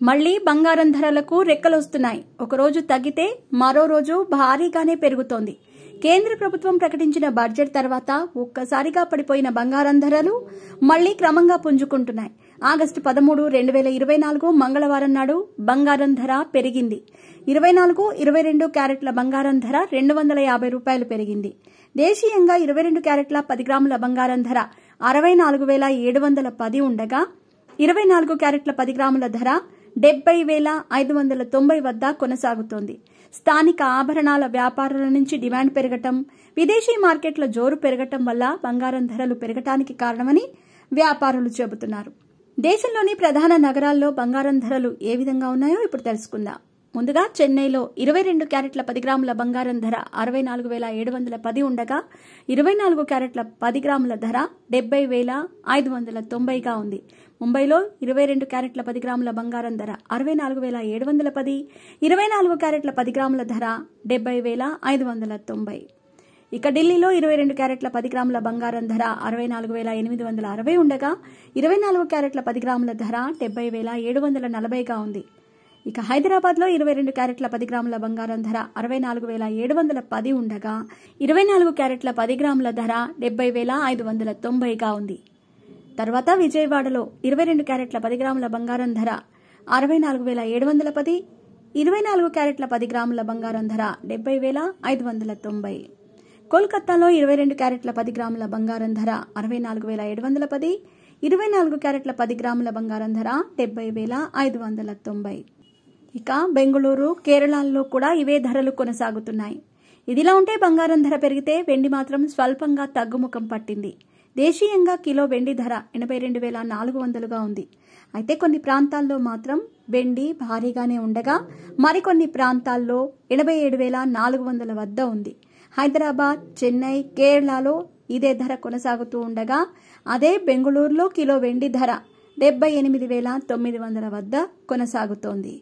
మళ్లీ బంగారం ధరలకు రెక్కలొస్తున్నాయి. ఒకరోజు తగ్గితే మరో రోజు భారీగానే పెరుగుతోంది. కేంద్ర ప్రభుత్వం ప్రకటించిన బడ్జెట్ తర్వాత ఒక్కసారిగా పడిపోయిన బంగారం ధరలు మళ్లీ క్రమంగా పుంజుకుంటున్నాయి. ఆగస్టు 13, 2024 మంగళవారం నాడు బంగారం ధర పెరిగింది. 24, 22 క్యారెట్ల బంగారం ధర ₹250 పెరిగింది. దేశీయంగా 22 క్యారెట్ల 10 గ్రాముల బంగారం ధర 64,710 ఉండగా 24 క్యారెట్ల 10 గ్రాముల ధర 70,590 వద్ద కొనసాగుతోంది. స్థానిక ఆభరణాల వ్యాపారుల నుంచి డిమాండ్ పెరగటం, విదేశీ మార్కెట్ల జోరు పెరగటం వల్ల బంగారం ధరలు పెరగటానికి కారణమని వ్యాపారులు చెబుతున్నారు. దేశంలోని ప్రధాన నగరాల్లో బంగారం ధరలు ఏ విధంగా ఉన్నాయో ఇప్పుడు తెలుసుకుందాం. ముందుగా చెన్నైలో 22 క్యారెట్ల 10 గ్రాముల బంగారం ధర 64,710 ఉండగా 24 క్యారెట్ల 10 గ్రాముల ధర 70,590గా ఉంది. ముంబైలో 22 క్యారెట్ల 10 గ్రాముల బంగారం ధర 64,710, 24 క్యారెట్ల 10 గ్రాముల ధర 70,590. ఇక ఢిల్లీలో 22 క్యారెట్ల 10 గ్రాముల బంగారం ధర 64,860 ఉండగా 24 క్యారెట్ల 10 గ్రాముల ధర 70,740గా ఉంది. ఇక హైదరాబాద్లో 22 క్యారెట్ల 10 గ్రాముల బంగారం ధర 64,710 ఉండగా 24 క్యారెట్ల 10 గ్రాముల ధర 70,590గా ఉంది. తర్వాత విజయవాడలో 22 క్యారెట్ల 10 గ్రాముల బంగారం ధర 64,710, 24 క్యారెట్ల 10 గ్రాముల బంగారం ధర 70,590. కోల్కతాలో 22 క్యారెట్ల 10 గ్రాముల బంగారం ధర 64,710, 24 క్యారెట్ల 10 గ్రాముల బంగారం ధర 70,590. ఇక బెంగళూరు, కేరళలో కూడా ఇవే ధరలు కొనసాగుతున్నాయి. ఇదిలా ఉంటే బంగారం ధర పెరిగితే వెండి మాత్రం స్వల్పంగా తగ్గుముఖం పట్టింది. దేశీయంగా కిలో వెండి ధర 82,400గా ఉంది. అయితే కొన్ని ప్రాంతాల్లో మాత్రం వెండి భారీగానే ఉండగా మరికొన్ని ప్రాంతాల్లో 87,400 వద్ద ఉంది. హైదరాబాద్, చెన్నై, కేరళలో ఇదే ధర కొనసాగుతూ ఉండగా అదే బెంగళూరులో కిలో వెండి ధర 78,900 వద్ద కొనసాగుతోంది.